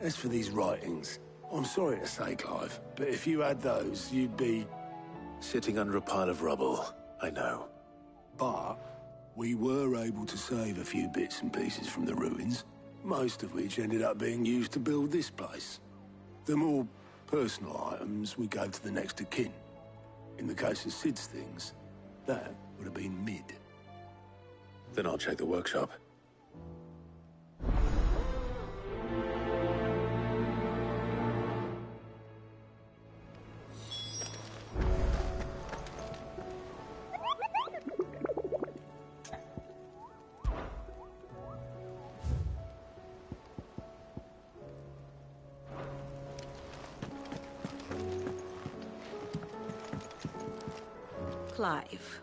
As for these writings, I'm sorry to say, Clive, but if you had those, you'd be... Sitting under a pile of rubble, I know. But we were able to save a few bits and pieces from the ruins, most of which ended up being used to build this place. The more personal items we gave to the next of kin. In the case of Sid's things, that would have been Mid. Then I'll check the workshop. Clive.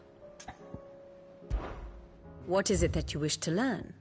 What is it that you wish to learn?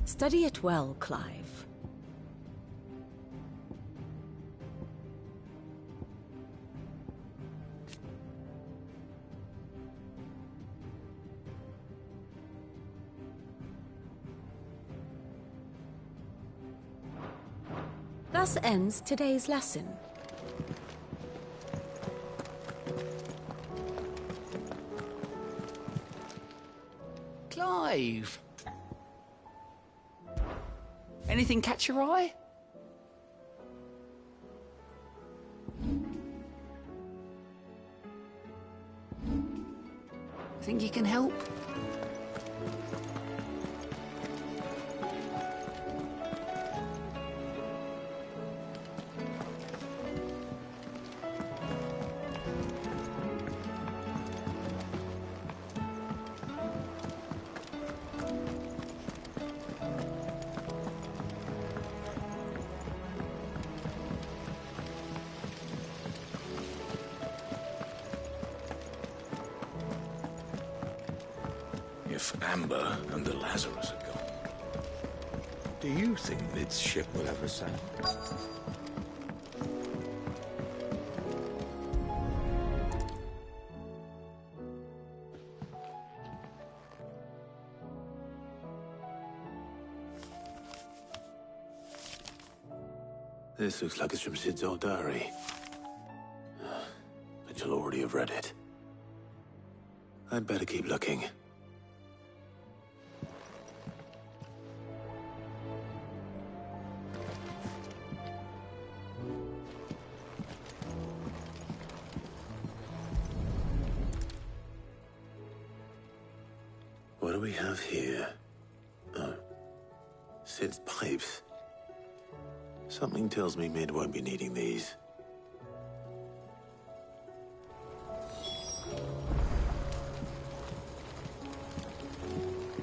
Study it well, Clive. Thus ends today's lesson. Clive! Anything catch your eye? Think you can help? If Amber and the Lazarus are gone, do you think Mid's ship will ever sail? This looks like it's from Sid's old diary. But you'll already have read it. I'd better keep looking. What do we have here? Oh. Sid's pipes. Something tells me Mid won't be needing these.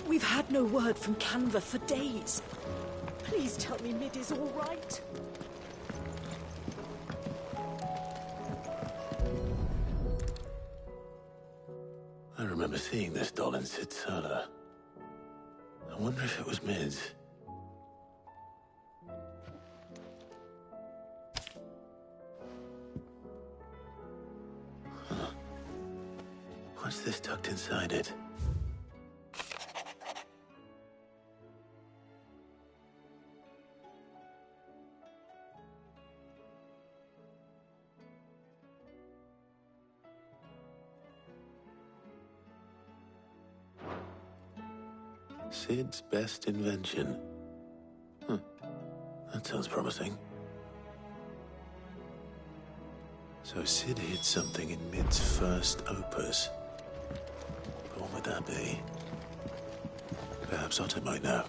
We've had no word from Canva for days. Please tell me Mid is all right. I remember seeing this doll in Sid's cellar. I wonder if it was Mid's. Huh. What's this tucked inside it? Sid's best invention. That sounds promising. So Sid hid something in Mid's first opus. But what would that be? Perhaps Otto might know.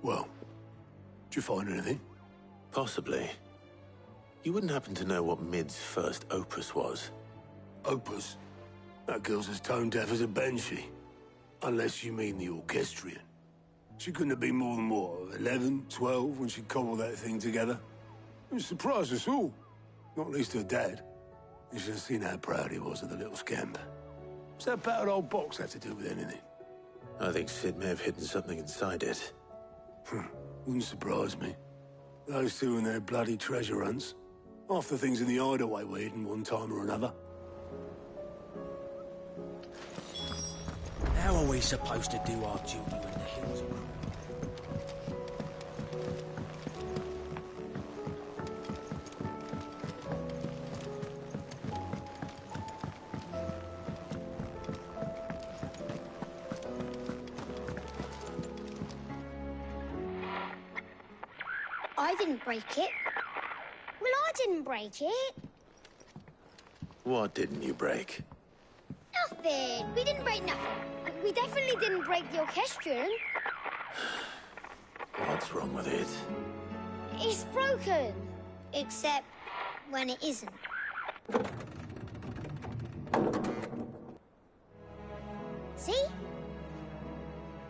Well, did you find anything? Possibly. You wouldn't happen to know what Mid's first opus was? Opus? That girl's as tone-deaf as a banshee. Unless you mean the orchestrion. She couldn't have been more than, what, 11, 12 when she cobbled that thing together? It surprised us all. Not least her dad. You should have seen how proud he was of the little scamp. What's that battered old box have to do with anything? I think Sid may have hidden something inside it. Wouldn't surprise me. Those two and their bloody treasure hunts. Half the things in the hideaway were hidden one time or another. How are we supposed to do our duty when the hills are... I didn't break it. Well, I didn't break it. What didn't you break? Nothing. We didn't break nothing. We definitely didn't break the orchestrion. What's wrong with it? It's broken. Except when it isn't. See?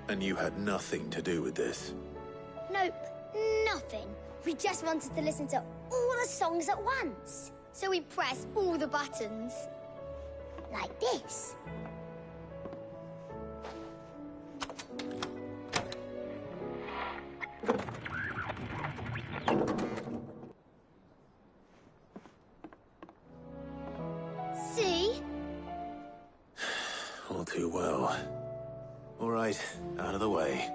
And you had nothing to do with this? Nope. Nothing. We just wanted to listen to all the songs at once. So we pressed all the buttons. Like this. See? All too well. All right, out of the way.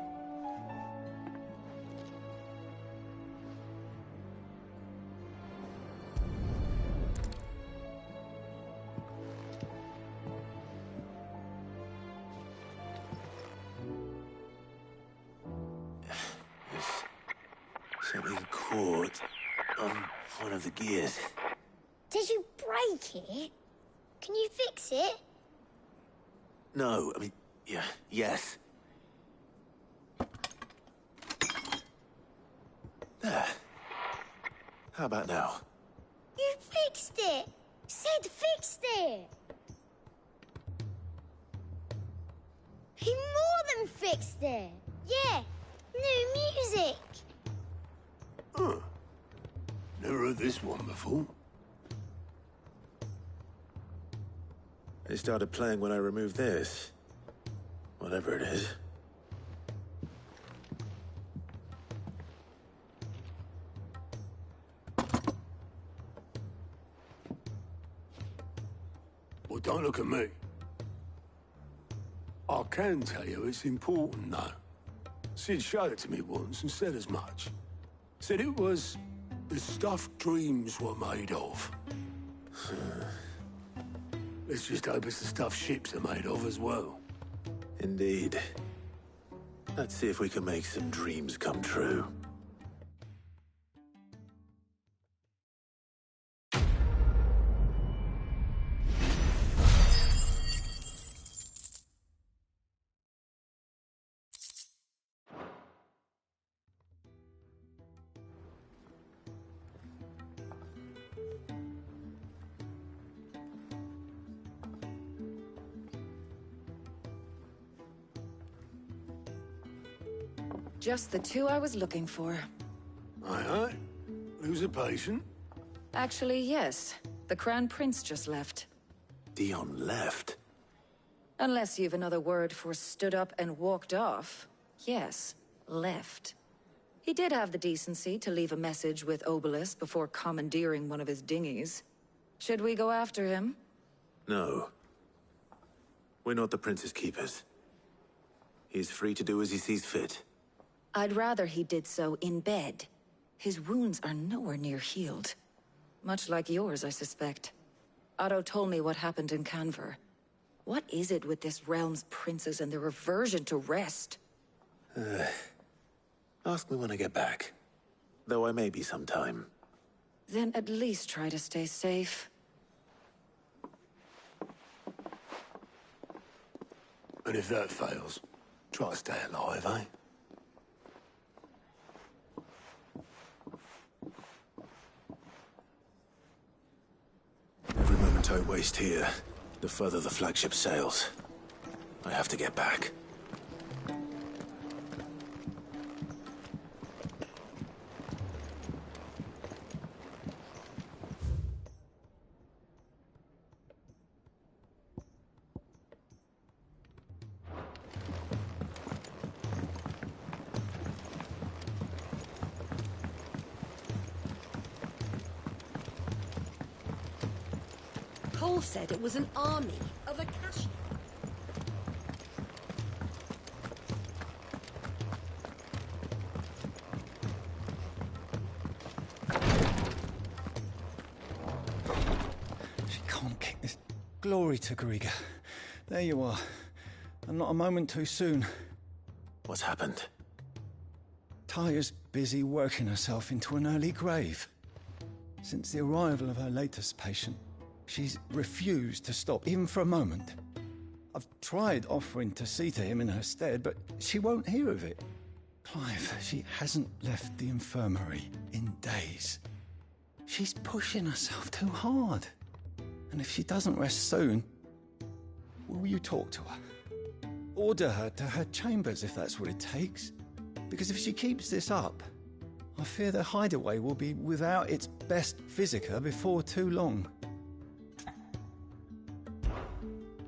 Something caught on one of the gears. Did you break it? Can you fix it? No, I mean, yeah, yes. There. How about now? You fixed it! Sid fixed it! He more than fixed it! Yeah, new music! Huh. Never heard this one before. It started playing when I removed this. Whatever it is. Well, don't look at me. I can tell you it's important, though. Sid showed it to me once and said as much. Said it was the stuff dreams were made of. Let's just hope it's the stuff ships are made of as well. Indeed. Let's see if we can make some dreams come true. Just the two I was looking for. Aye. Who's a patient? Actually, yes. The Crown Prince just left. Dion left. Unless you've another word for stood up and walked off. Yes, left. He did have the decency to leave a message with Obelisk before commandeering one of his dinghies. Should we go after him? No. We're not the Prince's keepers. He's free to do as he sees fit. I'd rather he did so in bed. His wounds are nowhere near healed. Much like yours, I suspect. Otto told me what happened in Canver. What is it with this realm's princes and their aversion to rest? Ask me when I get back. Though I may be sometime. Then at least try to stay safe. And if that fails, try to stay alive, eh? Otto waste here, the further the flagship sails. I have to get back. Cole said it was an army of Akashi. She can't kick this. Glory to Griga. There you are. And not a moment too soon. What's happened? Taya's busy working herself into an early grave. Since the arrival of her latest patient, she's refused to stop, even for a moment. I've tried offering to see to him in her stead, but she won't hear of it. Clive, she hasn't left the infirmary in days. She's pushing herself too hard. And if she doesn't rest soon, will you talk to her? Order her to her chambers if that's what it takes. Because if she keeps this up, I fear the hideaway will be without its best physica before too long.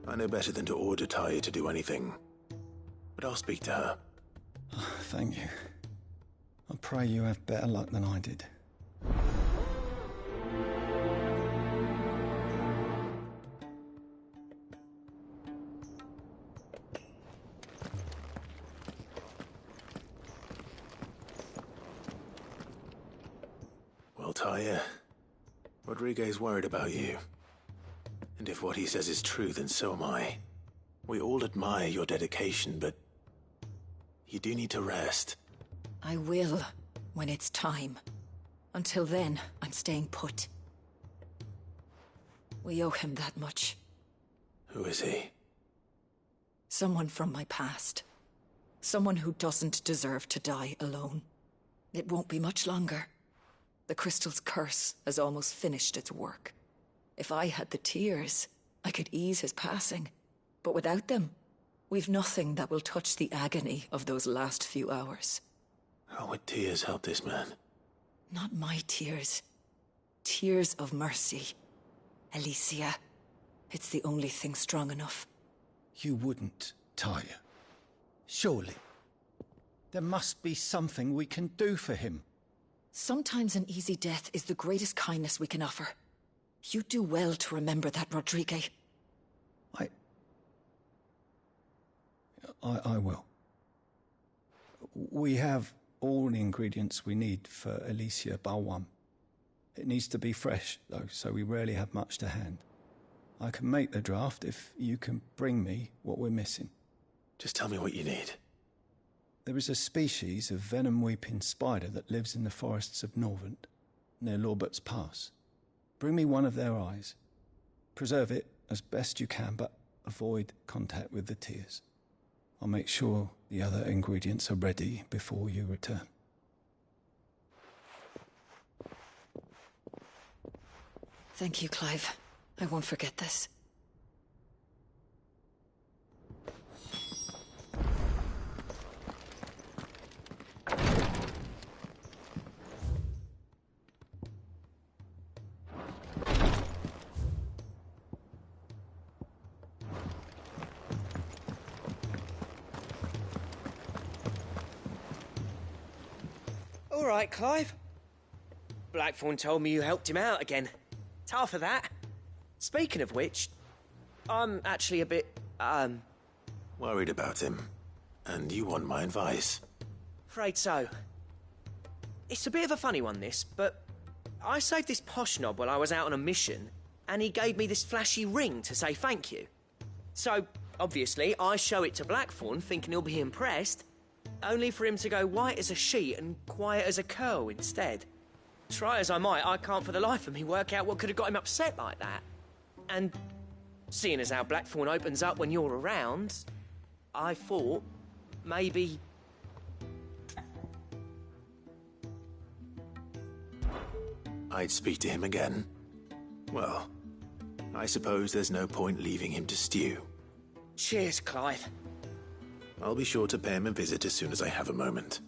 I know better than to order Taya to do anything. But I'll speak to her. Thank you. I pray you have better luck than I did. Well, Taya, Rodriguez worried about you. And if what he says is true, then so am I. We all admire your dedication, but you do need to rest. I will, when it's time. Until then, I'm staying put. We owe him that much. Who is he? Someone from my past. Someone who doesn't deserve to die alone. It won't be much longer. The crystal's curse has almost finished its work. If I had the tears, I could ease his passing. But without them, we've nothing that will touch the agony of those last few hours. How would tears help this man? Not my tears. Tears of mercy. Alicia. It's the only thing strong enough. You wouldn't, Taya. Surely. There must be something we can do for him. Sometimes an easy death is the greatest kindness we can offer. You do well to remember that, Rodrigue. I will. We have all the ingredients we need for Alicia Balwam. It needs to be fresh, though, so we rarely have much to hand. I can make the draft if you can bring me what we're missing. Just tell me what you need. There is a species of venom-weeping spider that lives in the forests of Norvent, near Lorbert's Pass. Bring me one of their eyes. Preserve it as best you can, but avoid contact with the tears. I'll make sure the other ingredients are ready before you return. Thank you, Clive. I won't forget this. All right, Clive. Blackthorn told me you helped him out again. Tough for that. Speaking of which, I'm actually a bit, Worried about him. And you want my advice? afraid so. It's a bit of a funny one, this, but I saved this posh knob while I was out on a mission, and he gave me this flashy ring to say thank you. So, obviously, I show it to Blackthorn, thinking he'll be impressed, only for him to go white as a sheet and quiet as a curl instead. Try as I might, I can't for the life of me work out what could have got him upset like that. And seeing as how Blackthorn opens up when you're around, I thought maybe... I'd speak to him again. Well, I suppose there's no point leaving him to stew. Cheers, Clive. I'll be sure to pay him a visit as soon as I have a moment.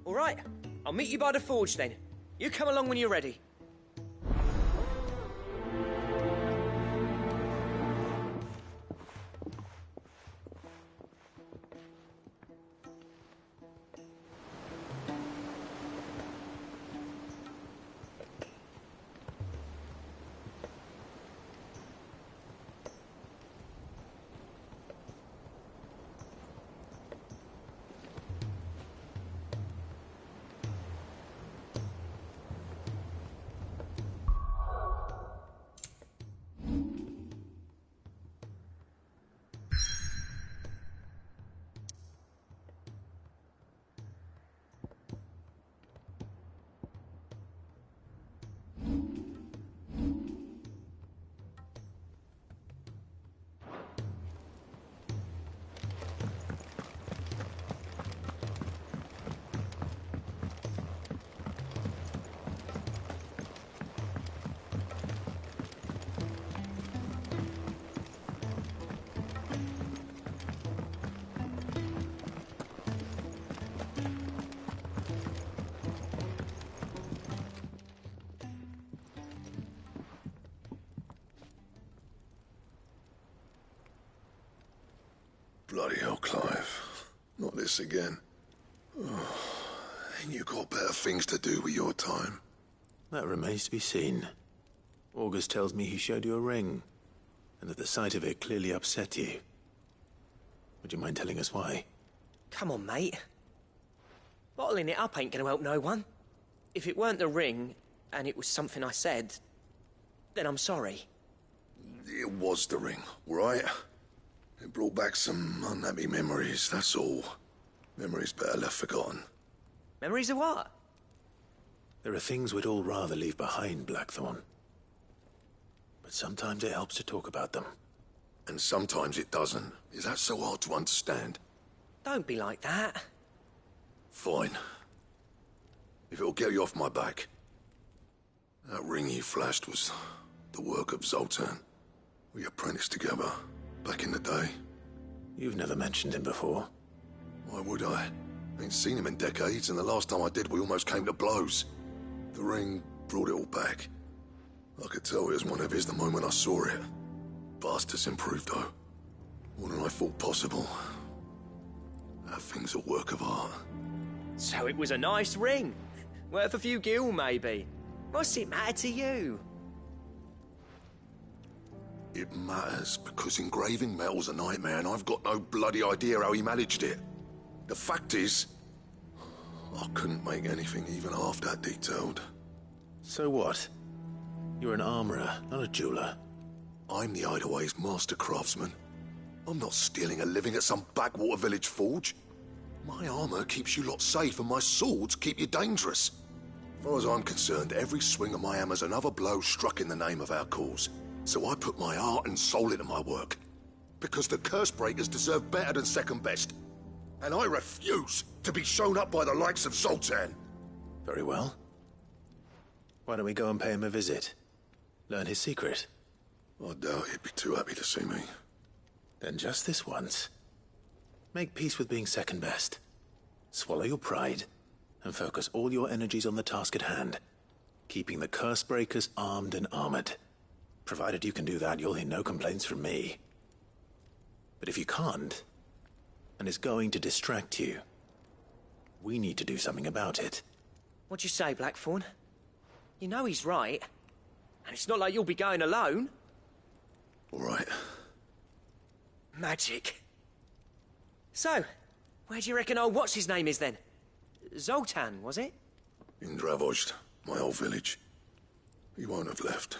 All right, I'll meet you by the forge then. You come along when you're ready. Bloody hell, Clive. Not this again. Oh, ain't you got better things to do with your time? That remains to be seen. August tells me he showed you a ring, and that the sight of it clearly upset you. Would you mind telling us why? Come on, mate. Bottling it up ain't gonna help no one. If it weren't the ring, and it was something I said, then I'm sorry. It was the ring, right? It brought back some unhappy memories, that's all. Memories better left forgotten. Memories of what? There are things we'd all rather leave behind, Blackthorn. But sometimes it helps to talk about them. And sometimes it doesn't. Is that so hard to understand? Don't be like that. Fine. If it'll get you off my back. That ring you flashed was the work of Zoltan. We apprenticed together. Back in the day. You've never mentioned him before. Why would I? Ain't seen him in decades, and the last time I did, we almost came to blows. The ring brought it all back. I could tell it was one of his the moment I saw it. Bastard's improved, though. More than I thought possible. That thing's a work of art. So it was a nice ring. Worth a few gil, maybe. What's it matter to you? It matters because engraving metal's a nightmare and I've got no bloody idea how he managed it. The fact is, I couldn't make anything even half that detailed. So what? You're an armorer, not a jeweler. I'm the Hideaway's master craftsman. I'm not stealing a living at some backwater village forge. My armor keeps you lot safe and my swords keep you dangerous. As far as I'm concerned, every swing of my hammer's another blow struck in the name of our cause. So I put my heart and soul into my work. Because the Cursebreakers deserve better than second best. And I refuse to be shown up by the likes of Zoltan. Very well. Why don't we go and pay him a visit? Learn his secret. I doubt he'd be too happy to see me. Then just this once. Make peace with being second best. Swallow your pride, and focus all your energies on the task at hand. Keeping the Cursebreakers armed and armored. Provided you can do that, you'll hear no complaints from me. But if you can't, and it's going to distract you, we need to do something about it. What'd you say, Blackthorn? You know he's right. And it's not like you'll be going alone. All right. Magic. So, where do you reckon old what's-his-name is then? Zoltan, was it? In Dravozd, my old village. He won't have left.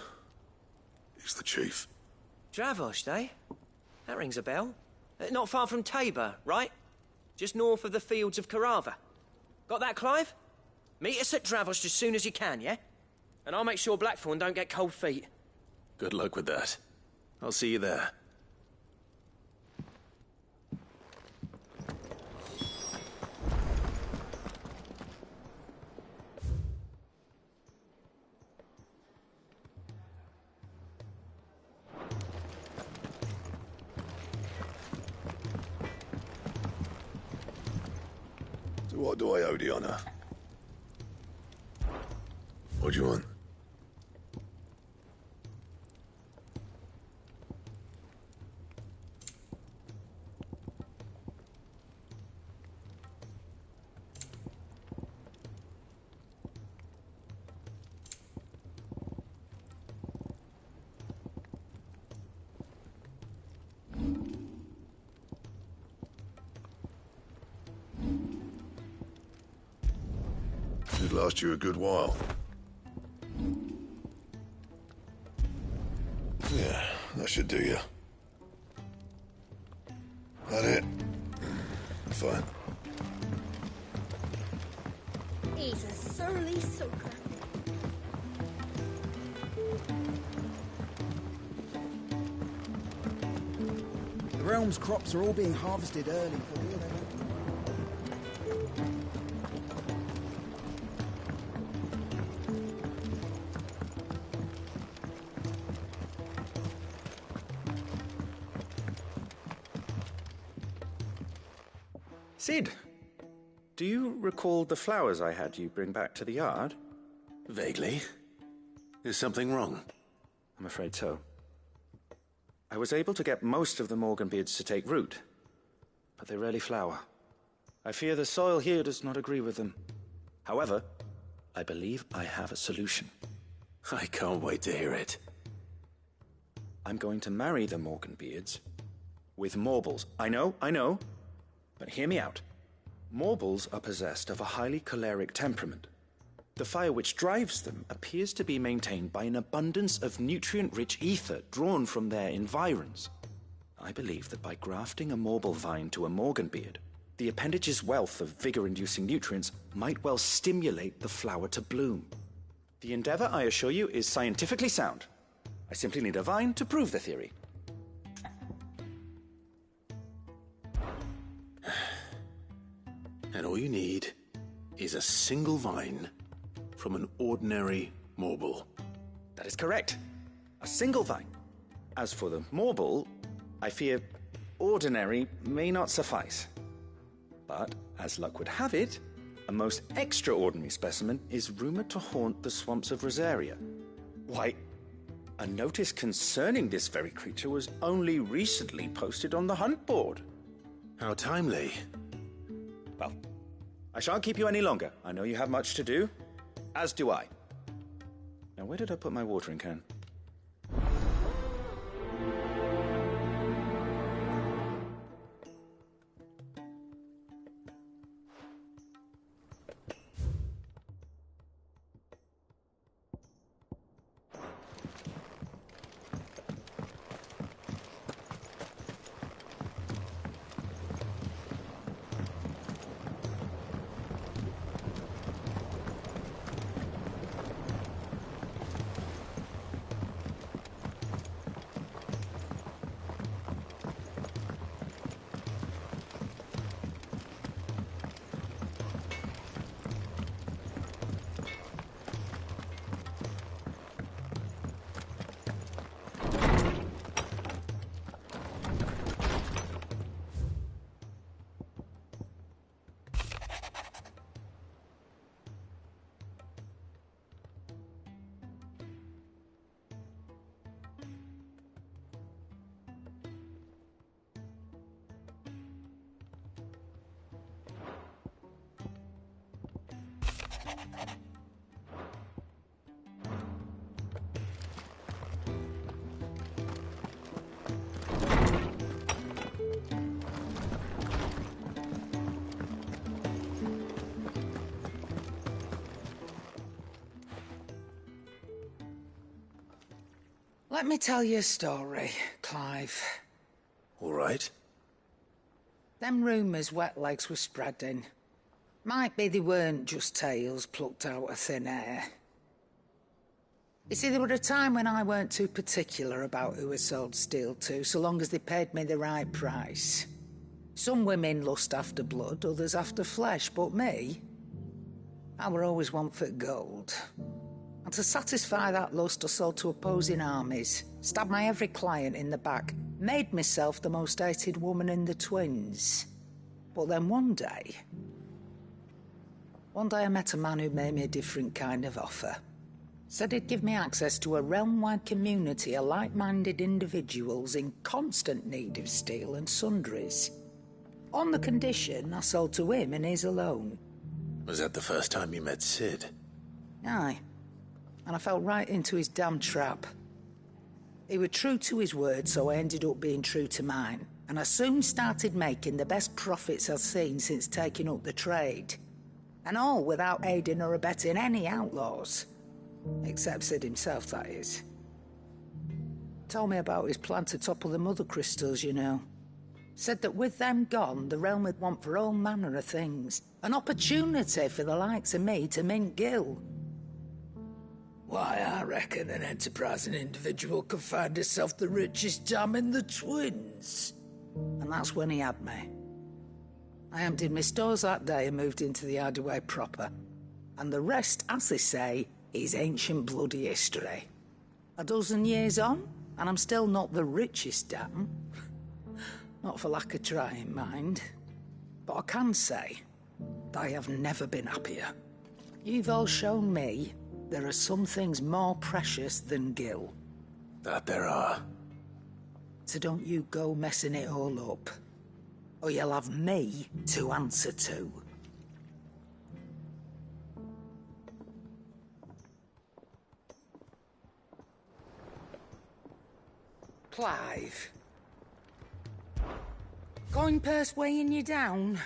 He's the chief. Dravozd, eh? That rings a bell. Not far from Tabor, right? Just north of the fields of Carava. Got that, Clive? Meet us at Dravozd as soon as you can, yeah? And I'll make sure Blackthorn don't get cold feet. Good luck with that. I'll see you there. So what do I owe the honour? What do you want? Should last you a good while. Yeah, that should do you. That it? Fine. He's a surly soaker. The realm's crops are all being harvested early for you. Cid, do you recall the flowers I had you bring back to the yard? Vaguely. Is something wrong? I'm afraid so. I was able to get most of the Morganbeards to take root, but they rarely flower. I fear the soil here does not agree with them. However, I believe I have a solution. I can't wait to hear it. I'm going to marry the Morganbeards with Morbles. I know, but hear me out. Morbles are possessed of a highly choleric temperament. The fire which drives them appears to be maintained by an abundance of nutrient-rich ether drawn from their environs. I believe that by grafting a Morble vine to a Morganbeard, the appendage's wealth of vigor-inducing nutrients might well stimulate the flower to bloom. The endeavor, I assure you, is scientifically sound. I simply need a vine to prove the theory. And all you need is a single vine from an ordinary Morble. That is correct. A single vine. As for the Morble, I fear ordinary may not suffice. But, as luck would have it, a most extraordinary specimen is rumored to haunt the swamps of Rosaria. Why, a notice concerning this very creature was only recently posted on the hunt board. How timely. Well, I shan't keep you any longer. I know you have much to do, as do I. Now, where did I put my watering can? Let me tell you a story, Clive. All right. Them rumours Wetlegs were spreading. Might be they weren't just tales plucked out of thin air. You see, there were a time when I weren't too particular about who I sold steel to, so long as they paid me the right price. Some women lust after blood, others after flesh, but me, I were always one for gold. And to satisfy that lust, I sold to opposing armies, stabbed my every client in the back, made myself the most hated woman in the twins. But then one day, One day I met a man who made me a different kind of offer. Said he'd give me access to a realm-wide community of like-minded individuals in constant need of steel and sundries. On the condition I sold to him and his alone. Was that the first time you met Sid? Aye. And I fell right into his damn trap. He was true to his word, so I ended up being true to mine. And I soon started making the best profits I've seen since taking up the trade. And all without aiding or abetting any outlaws. Except Sid himself, that is. Told me about his plan to topple the Mother Crystals, you know. Said that with them gone, the realm would want for all manner of things. An opportunity for the likes of me to mint Gil. Why, I reckon an enterprising individual could find herself the richest dam in the Twins. And that's when he had me. I emptied my stores that day and moved into the Hideaway proper. And the rest, as they say, is ancient bloody history. A dozen years on, and I'm still not the richest dam. Not for lack of trying, mind. But I can say, I have never been happier. You've all shown me there are some things more precious than Gil. That there are. So don't you go messing it all up. Or you'll have me to answer to. Clive. Coin purse weighing you down?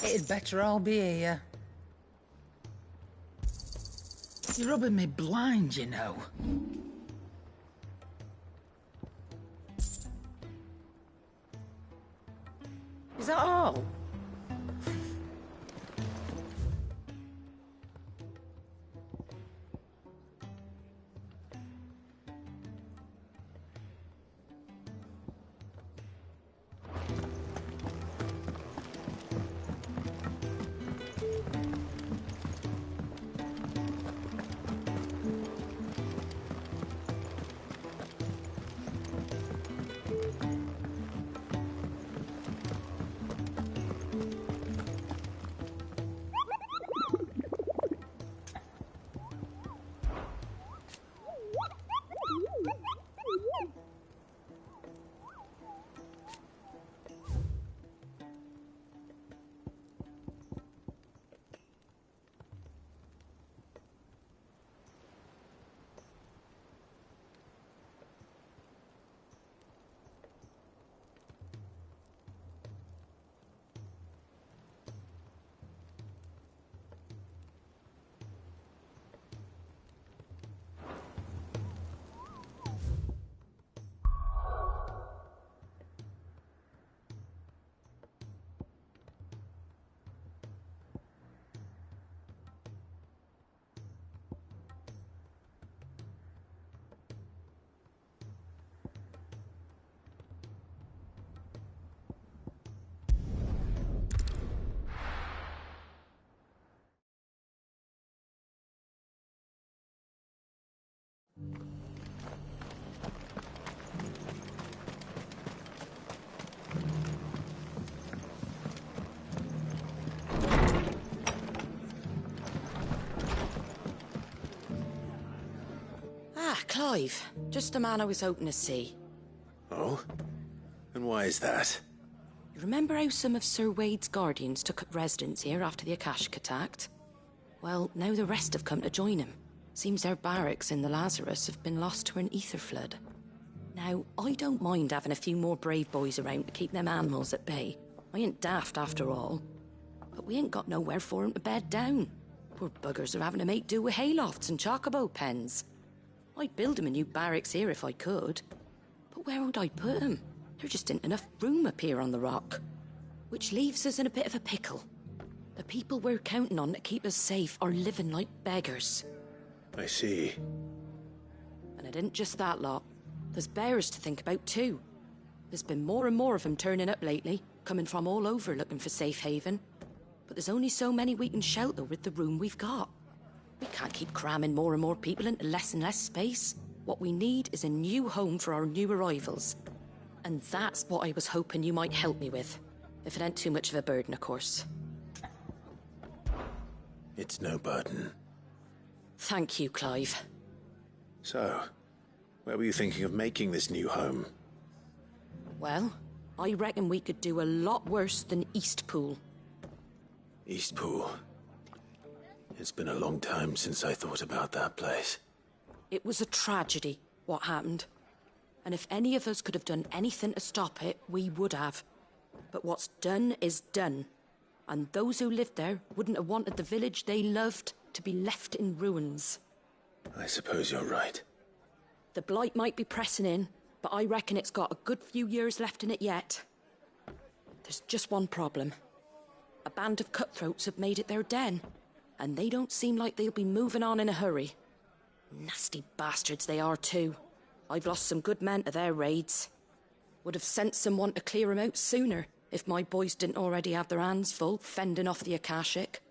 It'd better all be here. You're rubbing me blind, you know. Is that all? Clive. Just the man I was hoping to see. Oh? And why is that? You remember how some of Sir Wade's guardians took up residence here after the Akashic attacked? Well, now the rest have come to join him. Seems their barracks in the Lazarus have been lost to an ether flood. Now, I don't mind having a few more brave boys around to keep them animals at bay. I ain't daft after all. But we ain't got nowhere for 'em to bed down. Poor buggers are having to make do with haylofts and chocobo pens. I'd build 'em a new barracks here if I could. But where would I put 'em? There just ain't enough room up here on the rock. Which leaves us in a bit of a pickle. The people we're counting on to keep us safe are living like beggars. I see. And it isn't just that lot. There's bears to think about too. There's been more and more of them turning up lately, coming from all over looking for safe haven. But there's only so many we can shelter with the room we've got. We can't keep cramming more and more people into less and less space. What we need is a new home for our new arrivals. And that's what I was hoping you might help me with. If it ain't too much of a burden, of course. It's no burden. Thank you, Clive. So, where were you thinking of making this new home? Well, I reckon we could do a lot worse than Eastpool. Eastpool. It's been a long time since I thought about that place. It was a tragedy, what happened. And if any of us could have done anything to stop it, we would have. But what's done is done. And those who lived there wouldn't have wanted the village they loved to be left in ruins. I suppose you're right. The blight might be pressing in, but I reckon it's got a good few years left in it yet. There's just one problem. A band of cutthroats have made it their den, and they don't seem like they'll be moving on in a hurry. Nasty bastards they are too. I've lost some good men to their raids. Would have sent someone to clear 'em out sooner, if my boys didn't already have their hands full fending off the Akashic.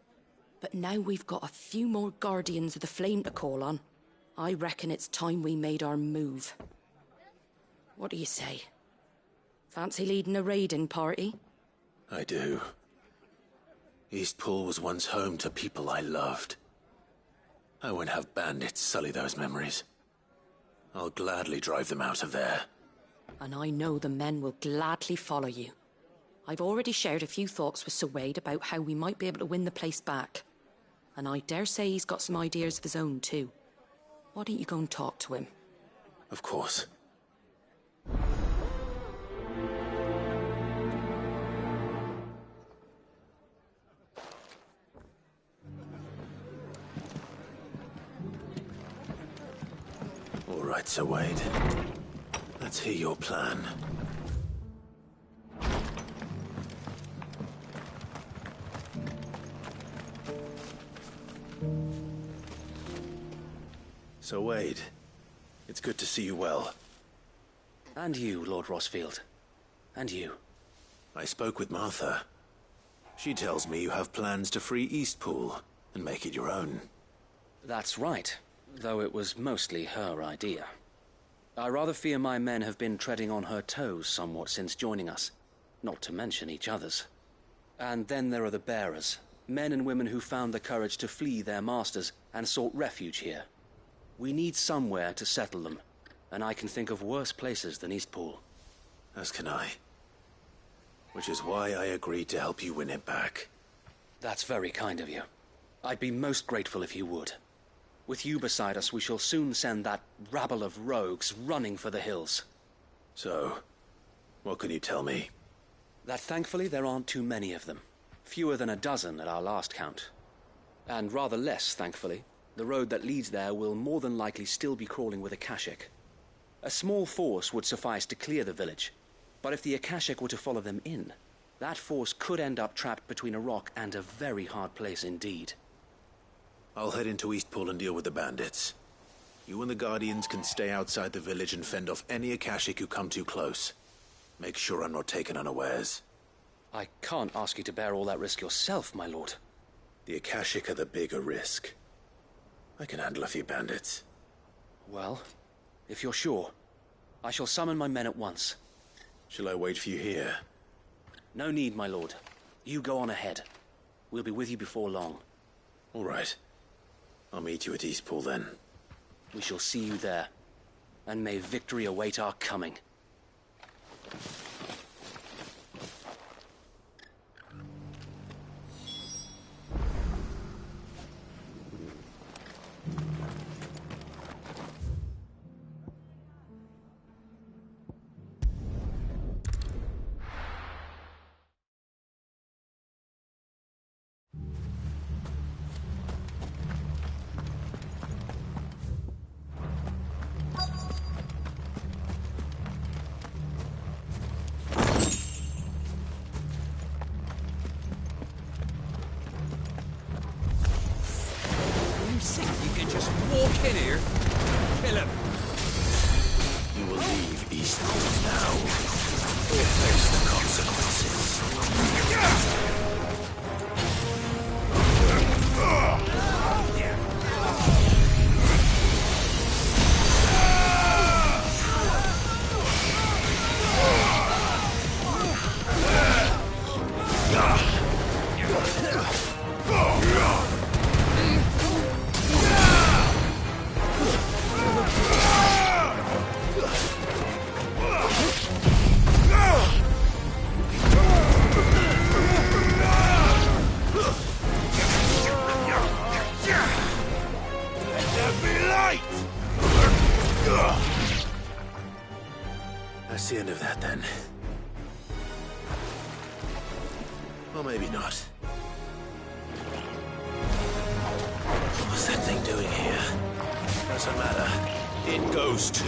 But now we've got a few more Guardians of the Flame to call on. I reckon it's time we made our move. What do you say? Fancy leading a raiding party? I do. Eastpool was once home to people I loved. I won't have bandits sully those memories. I'll gladly drive them out of there. And I know the men will gladly follow you. I've already shared a few thoughts with Sir Wade about how we might be able to win the place back. And I dare say he's got some ideas of his own too. Why don't you go and talk to him? Of course. All right, Sir Wade. Let's hear your plan. So, Wade, it's good to see you well. And you, Lord Rosfield. And you. I spoke with Martha. She tells me you have plans to free Eastpool and make it your own. That's right, though it was mostly her idea. I rather fear my men have been treading on her toes somewhat since joining us, not to mention each other's. And then there are the bearers, men and women who found the courage to flee their masters and sought refuge here. We need somewhere to settle them, and I can think of worse places than Eastpool. As can I. Which is why I agreed to help you win it back. That's very kind of you. I'd be most grateful if you would. With you beside us, we shall soon send that rabble of rogues running for the hills. So, what can you tell me? That thankfully there aren't too many of them. Fewer than a dozen at our last count. And rather less, thankfully. The road that leads there will more than likely still be crawling with Akashic. A small force would suffice to clear the village, but if the Akashic were to follow them in, that force could end up trapped between a rock and a very hard place indeed. I'll head into Eastpool and deal with the bandits. You and the Guardians can stay outside the village and fend off any Akashic who come too close. Make sure I'm not taken unawares. I can't ask you to bear all that risk yourself, my lord. The Akashic are the bigger risk. I can handle a few bandits. Well, if you're sure, I shall summon my men at once. Shall I wait for you here? No need, my lord. You go on ahead. We'll be with you before long. All right. I'll meet you at Eastpool then. We shall see you there. And may victory await our coming. That's the end of that, then. Or maybe not. What's that thing doing here? Doesn't matter. It goes to...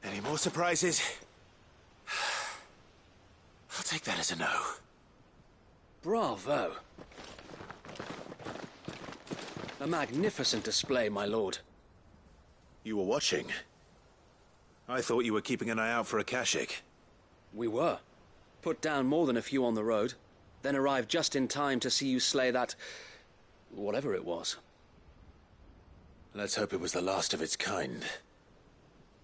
Any more surprises? I'll take that as a no. Bravo. A magnificent display, my lord. You were watching. I thought you were keeping an eye out for a Kashik. We were. Put down more than a few on the road, then arrived just in time to see you slay that... whatever it was. Let's hope it was the last of its kind.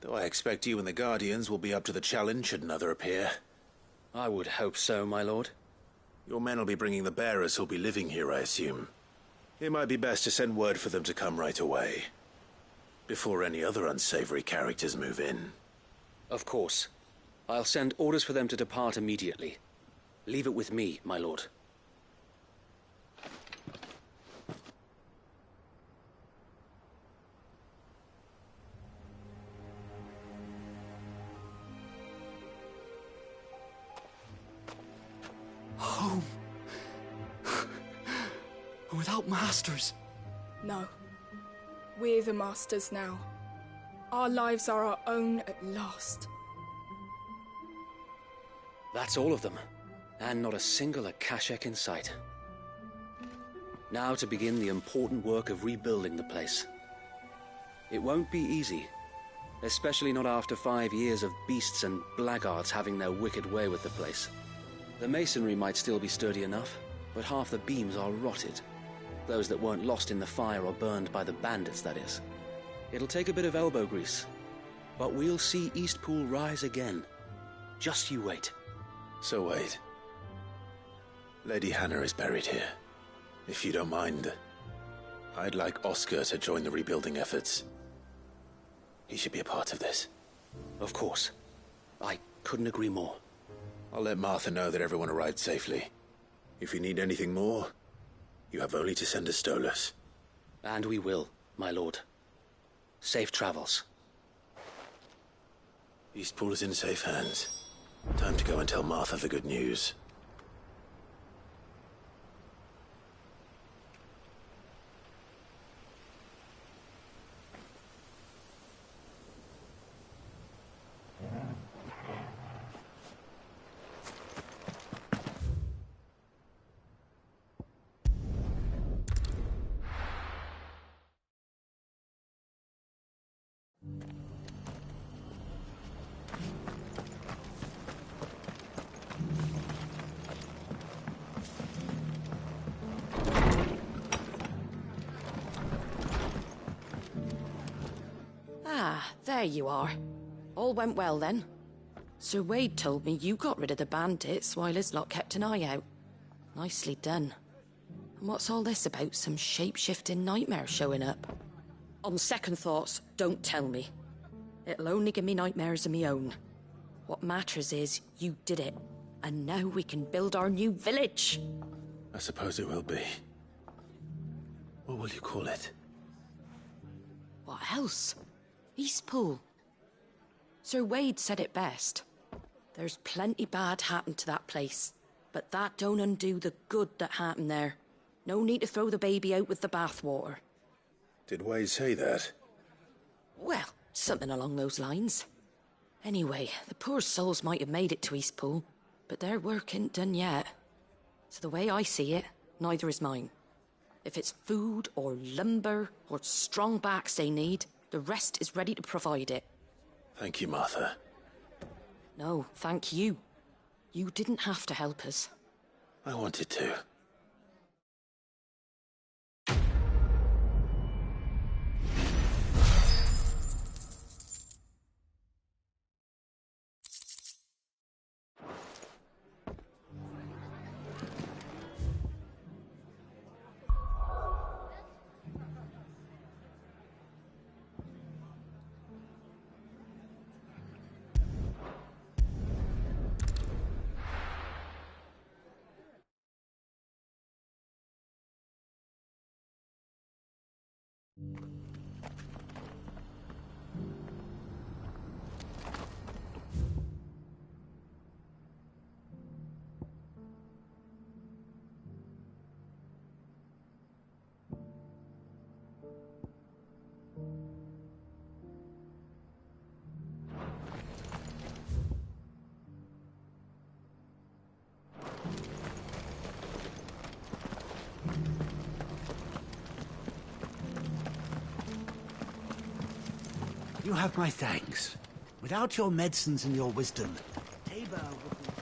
Though I expect you and the Guardians will be up to the challenge should another appear. I would hope so, my lord. Your men will be bringing the bearers who'll be living here, I assume. It might be best to send word for them to come right away, before any other unsavory characters move in. Of course. I'll send orders for them to depart immediately. Leave it with me, my lord. Home. Without masters. No. We're the masters now. Our lives are our own at last. That's all of them. And not a single Akashak in sight. Now to begin the important work of rebuilding the place. It won't be easy. Especially not after 5 years of beasts and blackguards having their wicked way with the place. The masonry might still be sturdy enough, but half the beams are rotted. Those that weren't lost in the fire or burned by the bandits, that is. It'll take a bit of elbow grease, but we'll see Eastpool rise again. Just you wait. So wait. Lady Hannah is buried here. If you don't mind, I'd like Oscar to join the rebuilding efforts. He should be a part of this. Of course. I couldn't agree more. I'll let Martha know that everyone arrived safely. If you need anything more, you have only to send a Stolas. And we will, my lord. Safe travels. Eastpool is in safe hands. Time to go and tell Martha the good news. There you are. All went well then. Sir Wade told me you got rid of the bandits while his lot kept an eye out. Nicely done. And what's all this about some shape-shifting nightmare showing up? On second thoughts, don't tell me. It'll only give me nightmares of me own. What matters is you did it. And now we can build our new village. I suppose it will be. What will you call it? What else? Eastpool. Sir Wade said it best. There's plenty bad happened to that place, but that don't undo the good that happened there. No need to throw the baby out with the bathwater. Did Wade say that? Well, something along those lines. Anyway, the poor souls might have made it to Eastpool, but their work ain't done yet. So the way I see it, neither is mine. If it's food or lumber or strong backs they need, the rest is ready to provide it. Thank you, Martha. No, thank you. You didn't have to help us. I wanted to. You have my thanks. Without your medicines and your wisdom, Tabor would be...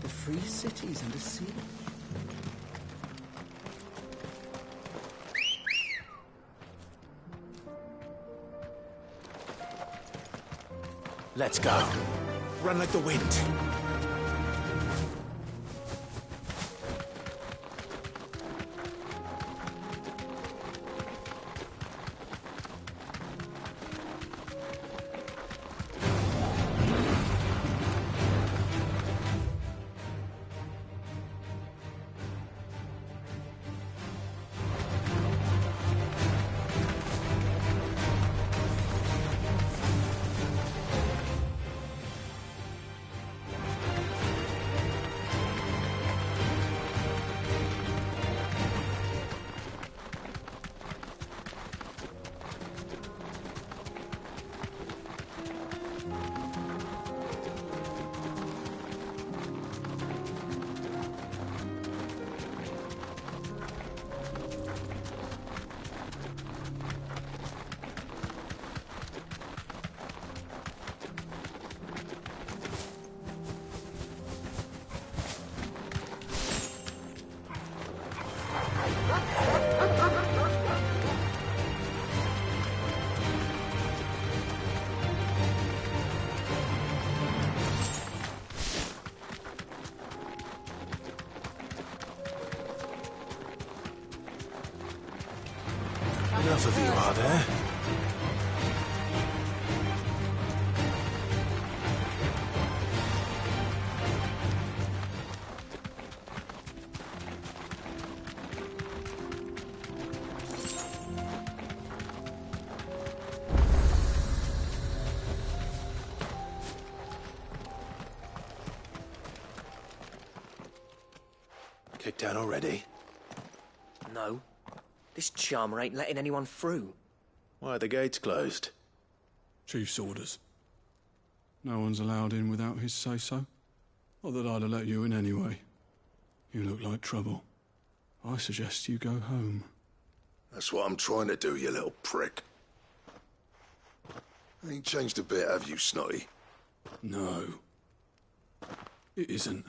The free cities and the sea. Let's go. Run like the wind. Enough of you, are there? Kicked out already? No. This charmer ain't letting anyone through. Why are the gates closed? Chief's orders. No one's allowed in without his say-so. Not that I'd have let you in anyway. You look like trouble. I suggest you go home. That's what I'm trying to do, you little prick. Ain't changed a bit, have you, Snotty? No. It isn't.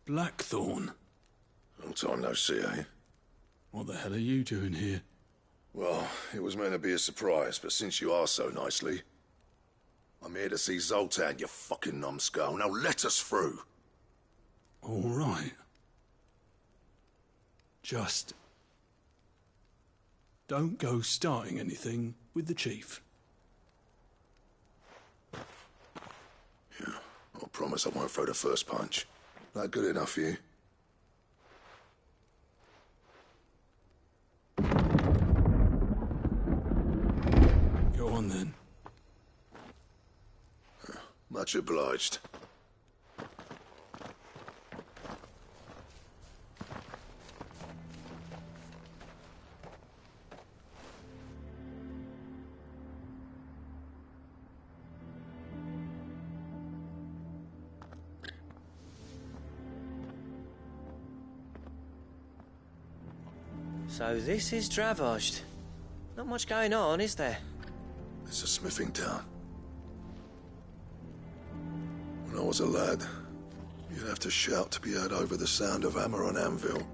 Blackthorn. Long time no see, eh? What the hell are you doing here? Well, it was meant to be a surprise, but since you asked so nicely, I'm here to see Zoltan, you fucking numbskull. Now let us through. All right. Just don't go starting anything with the chief. Yeah, I promise I won't throw the first punch. That good enough for you? Go on then. Much obliged. So this is Dravozd. Not much going on, is there? It's a smithing town. When I was a lad, you'd have to shout to be heard over the sound of hammer on anvil.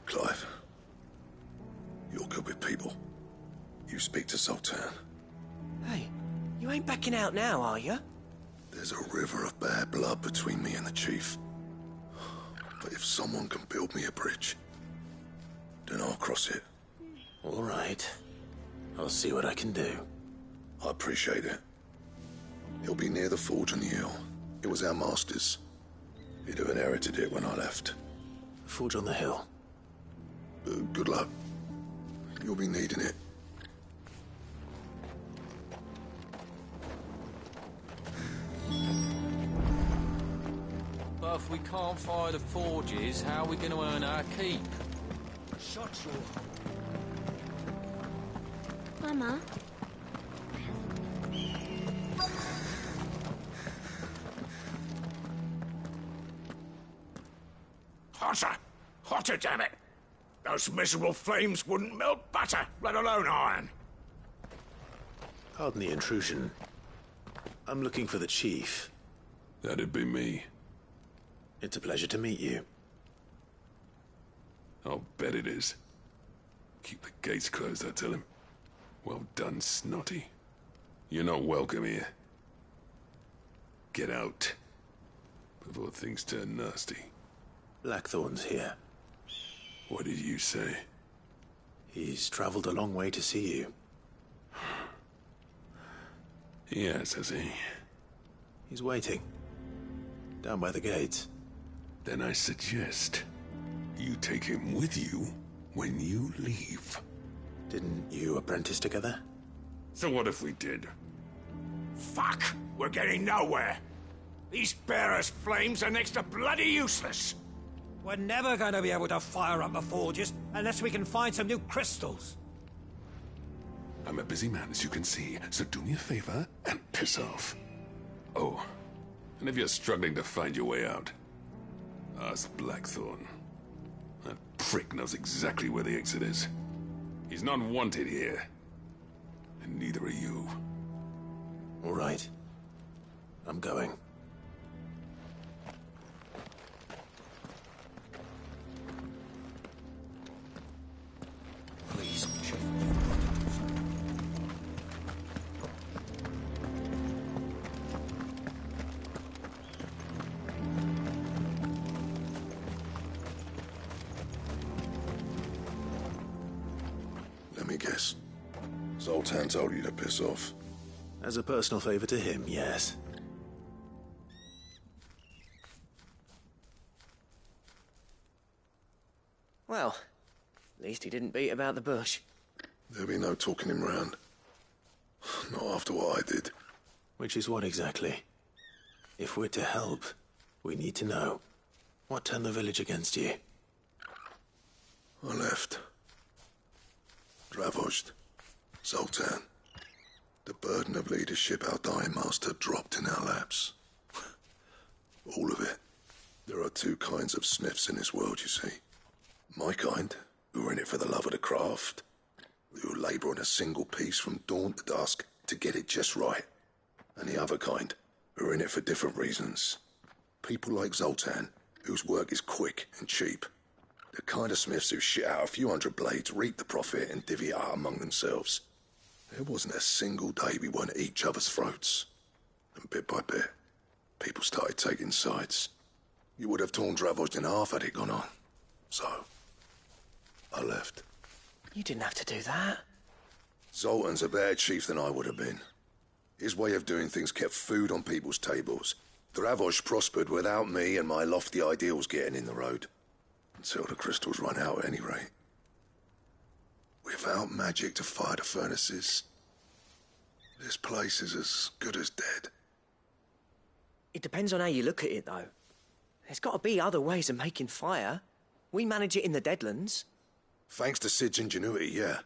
Clive, you're good with people. You speak to Zoltan. Hey, you ain't backing out now, are you? There's a river of bad blood between me and the chief. But if someone can build me a bridge, then I'll cross it. All right. I'll see what I can do. I appreciate it. It'll be near the forge on the hill. It was our master's. He'd have inherited it when I left. Forge on the hill. Good luck. You'll be needing it. But if we can't fire the forges, how are we going to earn our keep? Shut your... Mama? Hotter! Hotter, damn it! Those miserable flames wouldn't melt butter, let alone iron. Pardon the intrusion. I'm looking for the chief. That'd be me. It's a pleasure to meet you. I'll bet it is. Keep the gates closed, I tell him. Well done, Snotty. You're not welcome here. Get out. Before things turn nasty. Blackthorn's here. What did you say? He's traveled a long way to see you. Yes, has he? He's waiting. Down by the gates. Then I suggest you take him with you when you leave. Didn't you apprentice together? So what if we did? Fuck! We're getting nowhere! These bearers' flames are next to bloody useless! We're never going to be able to fire up the forges unless we can find some new crystals. I'm a busy man, as you can see, so do me a favor and piss off. Oh, and if you're struggling to find your way out, ask Blackthorn. That prick knows exactly where the exit is. He's not wanted here. And neither are you. All right. I'm going. Please, Chief. Let me guess. Zoltan told you to piss off. As a personal favor to him, yes. Well, at least he didn't beat about the bush. There'll be no talking him round. Not after what I did. Which is what exactly? If we're to help, we need to know. What turned the village against you? I left. Dravozd, Zoltan. The burden of leadership our dying master dropped in our laps. All of it. There are two kinds of smiths in this world, you see. My kind, who are in it for the love of the craft, who labour on a single piece from dawn to dusk to get it just right. And the other kind, who are in it for different reasons. People like Zoltan, whose work is quick and cheap. The kind of smiths who shit out a few hundred blades, reap the profit, and divvy it out among themselves. There wasn't a single day we weren't at each other's throats. And bit by bit, people started taking sides. You would have torn Dravozd in half had it gone on. So, I left. You didn't have to do that. Zoltan's a better chief than I would have been. His way of doing things kept food on people's tables. Dravozd prospered without me and my lofty ideals getting in the road. Until the crystals run out at any rate. Without magic to fire the furnaces, this place is as good as dead. It depends on how you look at it, though. There's got to be other ways of making fire. We manage it in the Deadlands. Thanks to Sid's ingenuity, yeah.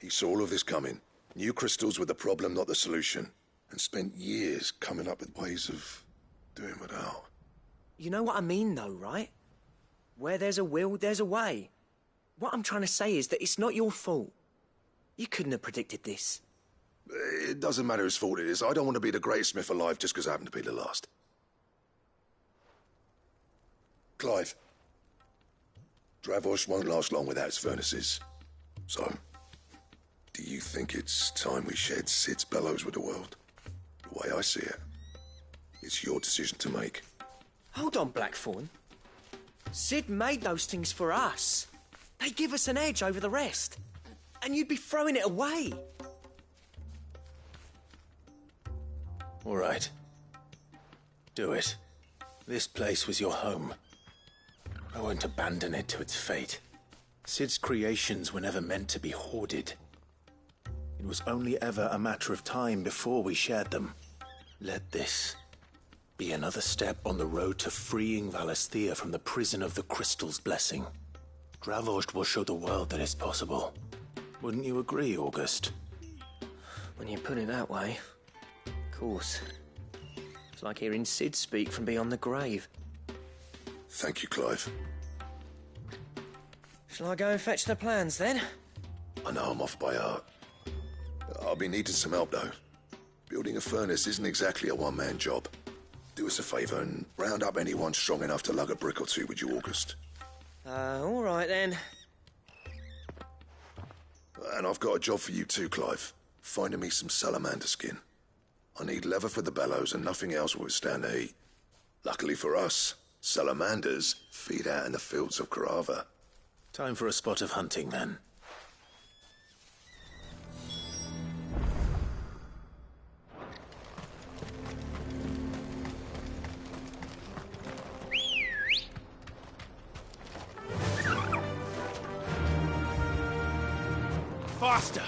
He saw all of this coming. Knew crystals were the problem, not the solution. And spent years coming up with ways of doing without. You know what I mean, though, right? Where there's a will, there's a way. What I'm trying to say is that it's not your fault. You couldn't have predicted this. It doesn't matter whose fault it is. I don't want to be the greatest smith alive just because I happen to be the last. Clive. Dravozd won't last long without its furnaces. So, do you think it's time we shared Sid's bellows with the world? The way I see it, it's your decision to make. Hold on, Blackthorn. Sid made those things for us. They give us an edge over the rest. And you'd be throwing it away. All right. Do it. This place was your home. I won't abandon it to its fate. Sid's creations were never meant to be hoarded. It was only ever a matter of time before we shared them. Let this be another step on the road to freeing Valisthea from the prison of the Crystal's blessing. Dravozd will show the world that it's possible. Wouldn't you agree, August? When you put it that way, of course. It's like hearing Sid speak from beyond the grave. Thank you, Clive. Shall I go and fetch the plans, then? I know I'm off by heart. I'll be needing some help, though. Building a furnace isn't exactly a one-man job. Do us a favour and round up anyone strong enough to lug a brick or two, would you, August? All right, then. And I've got a job for you too, Clive. Finding me some salamander skin. I need leather for the bellows and nothing else will withstand the heat. Luckily for us, salamanders feed out in the fields of Carava. Time for a spot of hunting, then. Faster!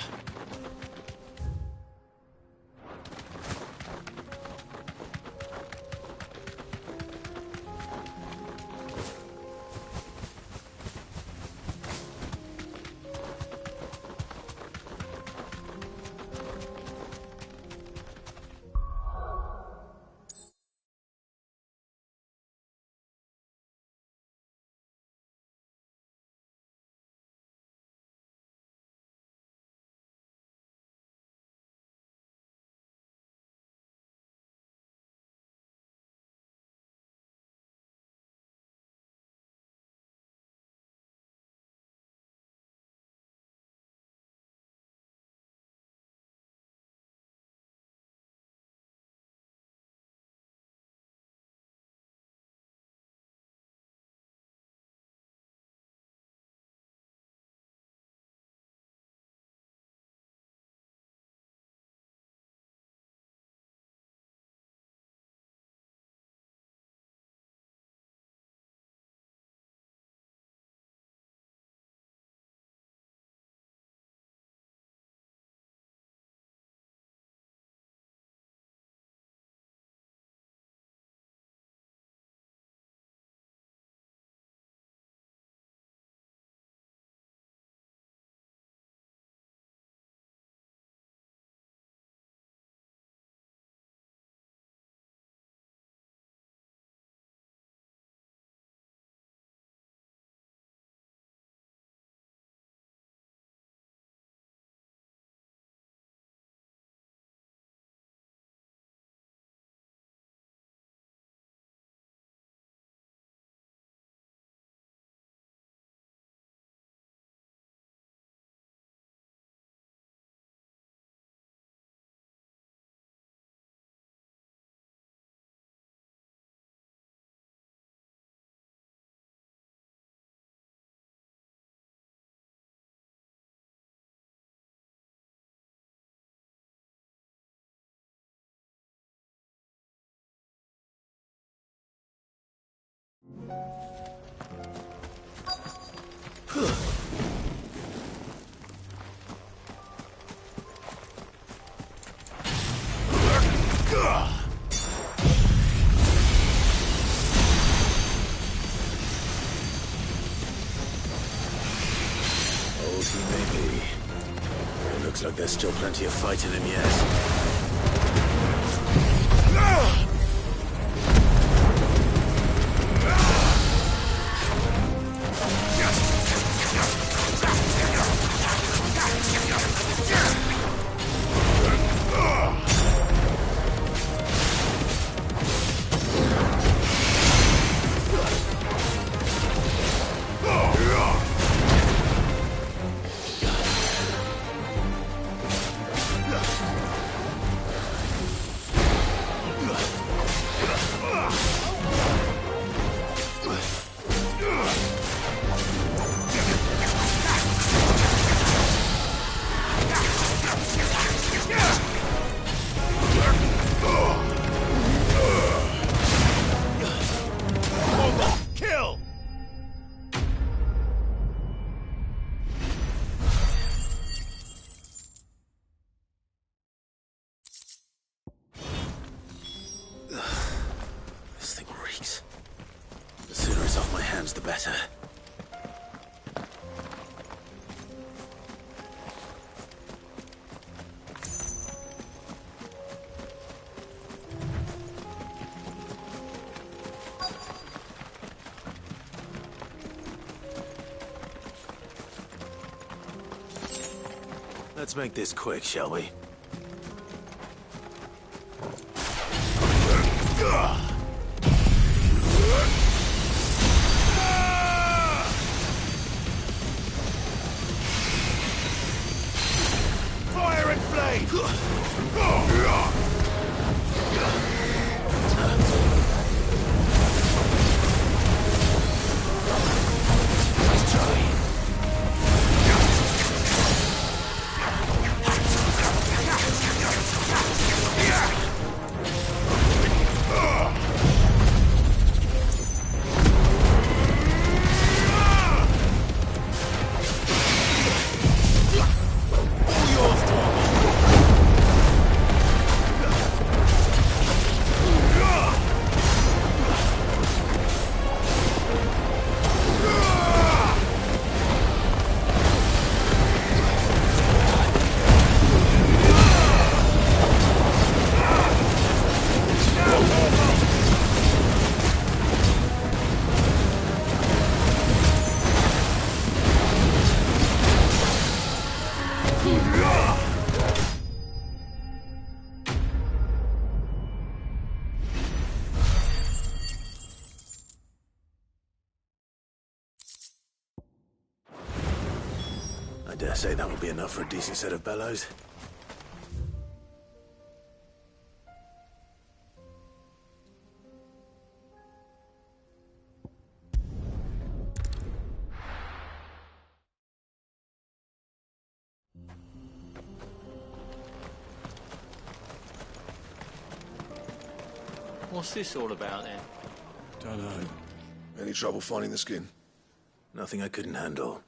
Old he may be. It looks like there's still plenty of fight in him yet. This thing reeks. The sooner it's off my hands, the better. Let's make this quick, shall we? Fire and flame! I dare say that will be enough for a decent set of bellows. What's this all about then? Don't know. Any trouble finding the skin? Nothing I couldn't handle.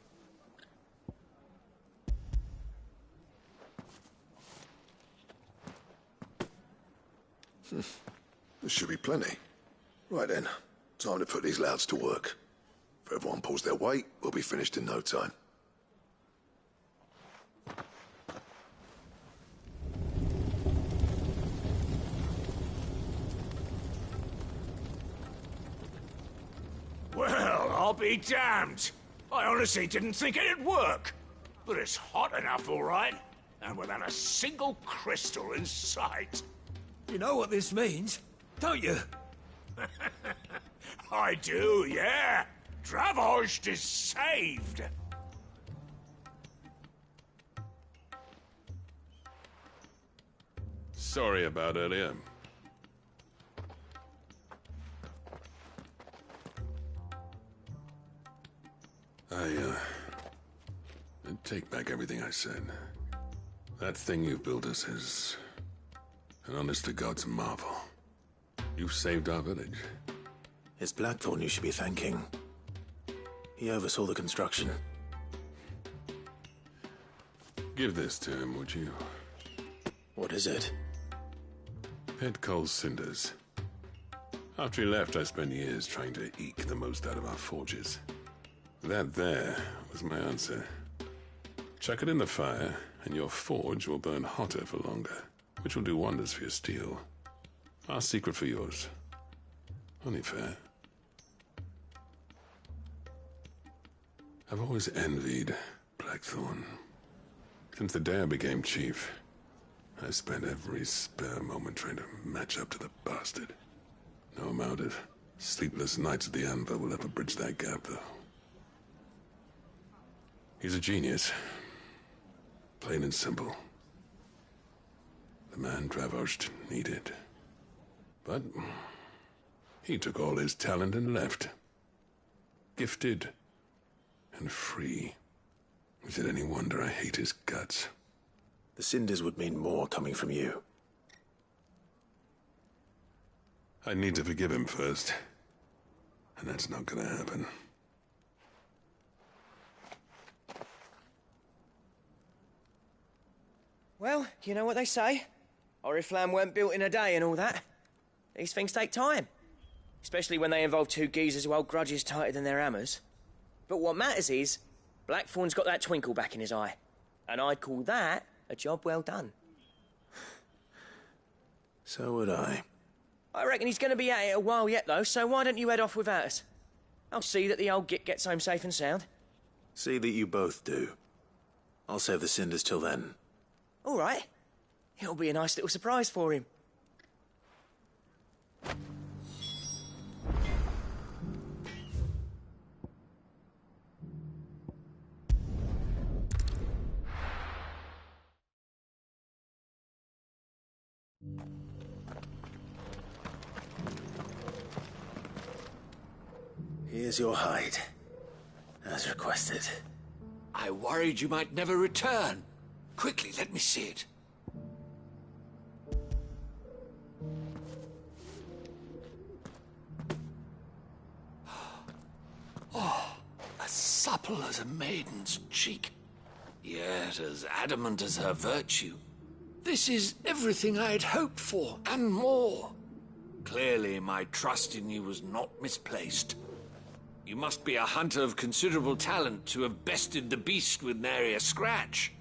There should be plenty. Right then, time to put these louds to work. If everyone pulls their weight, we'll be finished in no time. Well, I'll be damned. I honestly didn't think it'd work. But it's hot enough, all right. And without a single crystal in sight. You know what this means, don't you? I do, yeah. Dravost is saved. Sorry about earlier. I take back everything I said. That thing you built us is an honest-to-God's marvel. You saved our village. It's Blackthorn you should be thanking. He oversaw the construction. Give this to him, would you? What is it? Pet Cole's cinders. After he left, I spent years trying to eke the most out of our forges. That there was my answer. Chuck it in the fire, and your forge will burn hotter for longer, which will do wonders for your steel. Our secret for yours. Only fair. I've always envied Blackthorn. Since the day I became chief, I spent every spare moment trying to match up to the bastard. No amount of sleepless nights at the Anvil will ever bridge that gap, though. He's a genius. Plain and simple. The man Dravost needed. But he took all his talent and left. Gifted and free. Is it any wonder I hate his guts? The cinders would mean more coming from you. I need to forgive him first. And that's not gonna happen. Well, you know what they say. Oriflamme weren't built in a day and all that. These things take time. Especially when they involve two geezers who hold grudges tighter than their hammers. But what matters is, Blackthorn's got that twinkle back in his eye. And I'd call that a job well done. So would I. I reckon he's going to be at it a while yet, though, so why don't you head off without us? I'll see that the old git gets home safe and sound. See that you both do. I'll save the cinders till then. All right. It'll be a nice little surprise for him. Here's your hide, as requested. I worried you might never return. Quickly, let me see it. Oh, as supple as a maiden's cheek, yet as adamant as her virtue. This is everything I had hoped for, and more. Clearly, my trust in you was not misplaced. You must be a hunter of considerable talent to have bested the beast with nary a scratch.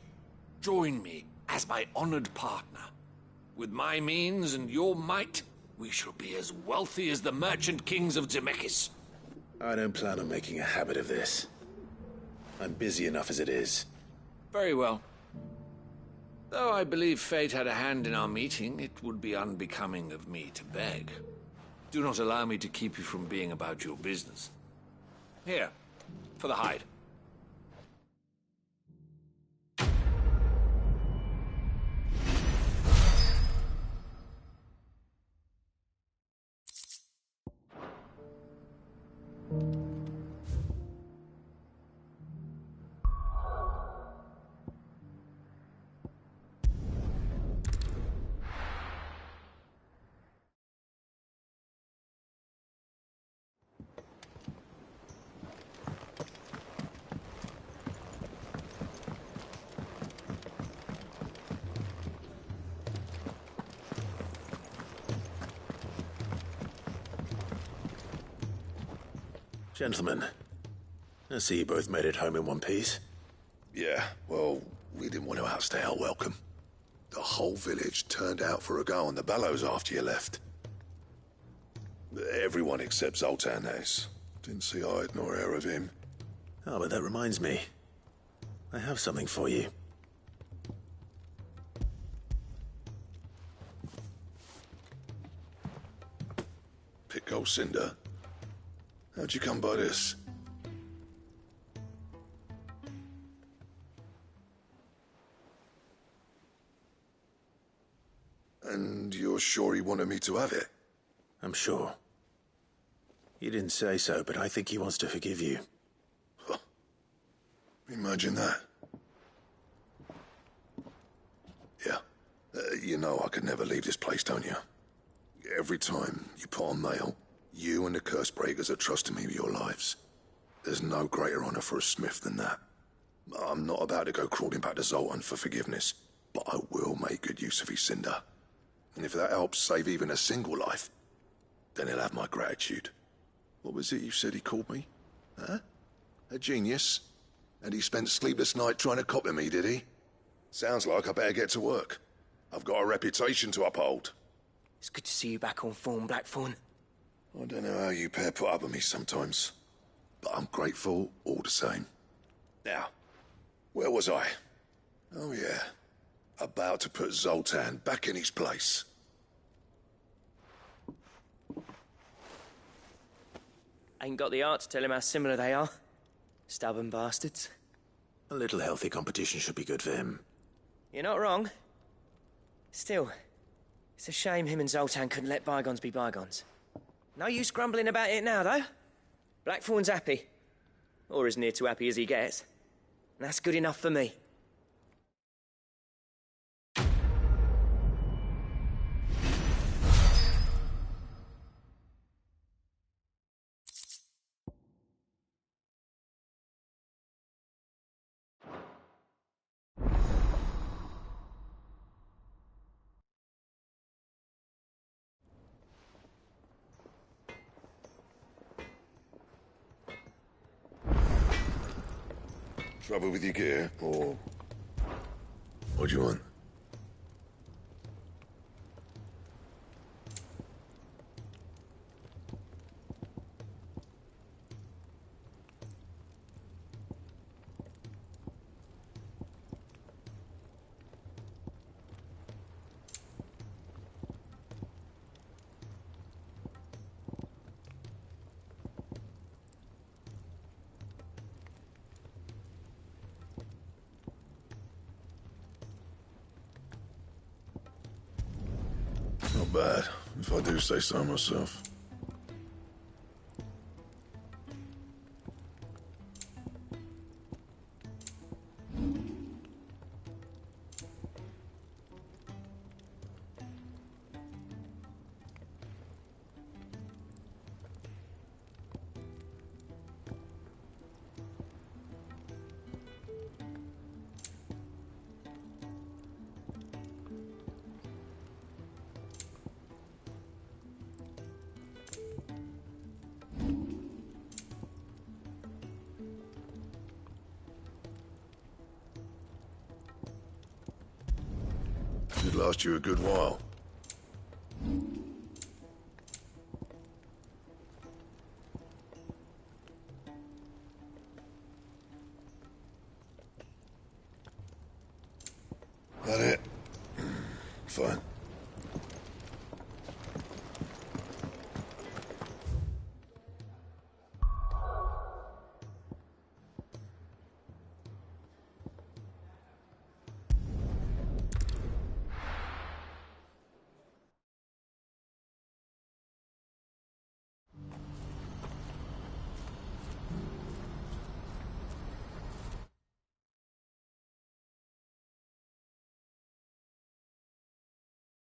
Join me as my honored partner. With my means and your might, we shall be as wealthy as the merchant kings of Zemeckis. I don't plan on making a habit of this. I'm busy enough as it is. Very well. Though I believe fate had a hand in our meeting, it would be unbecoming of me to beg. Do not allow me to keep you from being about your business. Here, for the hide. Gentlemen, I see you both made it home in one piece. Yeah, well, we didn't want to outstay our welcome. The whole village turned out for a go on the bellows after you left. Everyone except Zoltan has. Didn't see hide nor hair of him. Oh, but that reminds me. I have something for you. Pico Cinder. How'd you come by this? And you're sure he wanted me to have it? I'm sure. You didn't say so, but I think he wants to forgive you. Huh. Imagine that. Yeah. You know I could never leave this place, don't you? Every time you put on mail, You and the Cursebreakers are trusting me with your lives. There's no greater honor for a Smith than that. I'm not about to go crawling back to Zoltan for forgiveness, but I will make good use of his cinder. And if that helps save even a single life, then he'll have my gratitude. What was it you said he called me? Huh? A genius? And he spent sleepless night trying to copy me, did he? Sounds like I better get to work. I've got a reputation to uphold. It's good to see you back on form, Blackthorn. I don't know how you pair put up with me sometimes, but I'm grateful all the same. Now, where was I? Oh yeah, about to put Zoltan back in his place. Ain't got the art to tell him how similar they are. Stubborn bastards. A little healthy competition should be good for him. You're not wrong. Still, it's a shame him and Zoltan couldn't let bygones be bygones. No use grumbling about it now, though. Blackthorn's happy. Or as near to happy as he gets. And that's good enough for me. Trouble with your gear, or... What do you want? Not bad, if I do say so myself. Should last you a good while.